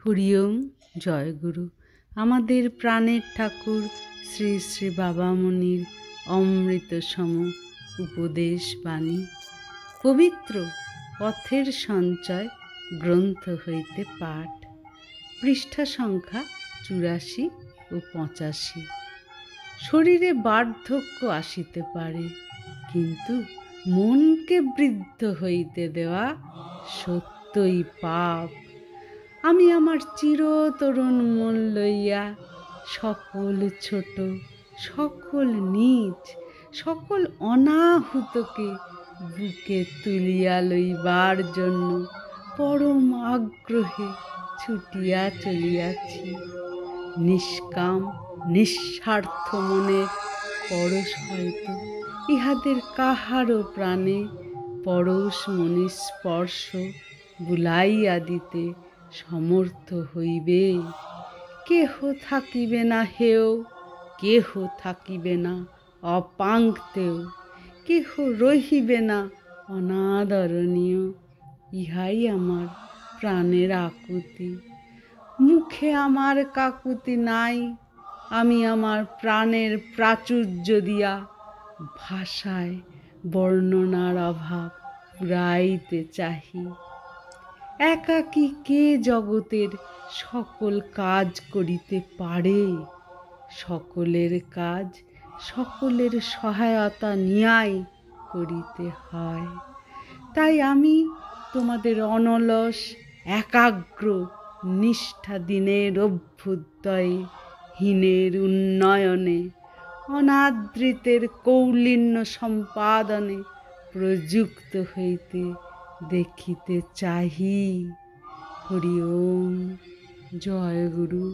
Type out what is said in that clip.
হরি ওম জয় গুরু। আমাদের প্রাণের ঠাকুর শ্রী শ্রী বাবামণির অমৃত সম উপদেশ বাণী পবিত্র পথের সঞ্চয় গ্রন্থ হইতে পাঠ, পৃষ্ঠা সংখ্যা 84 ও 85। শরীরে বার্ধক্য আসিতে পারে, কিন্তু মনকে বৃদ্ধ হইতে দেওয়া সত্যই পাপ। আমি আমার চিরতরুণ মন লইয়া সকল ছোট, সকল নীচ, সকল অনাহুতকে বুকে তুলিয়া লইবার জন্য পরম আগ্রহে ছুটিয়া চলিয়াছি। নিষ্কাম নিঃস্বার্থ মনের পরশ হয়তো ইহাদের কাহারও প্রাণে পরশ মনি স্পর্শ বুলাইয়া দিতে সমর্থ হইবে। কেহ থাকিবে না হেয়, কেহ থাকিবে না অপাঙ্ক্তেয়, কেহ রহিবে না অনাদরণীয়। ইহাই আমার প্রাণের আকুতি। মুখে আমার কাকুতি নাই, আমি আমার প্রাণের প্রাচুর্য দিয়া ভাষায় বর্ণনার অভাব পুরাইতে চাহি। একাকী কে জগতের সকল কাজ করিতে পারে? সকলের কাজ সকলের সহায়তা নিয়াই করিতে হয়। তাই আমি তোমাদের অনলস একাগ্র নিষ্ঠা দিনের অভ্যুদয়ে, হীনের উন্নয়নে, অনাদৃতের কৌলিন্য সম্পাদনে প্রযুক্ত হইতে দেখিতে চাহি। হরি ওম জয় গুরু।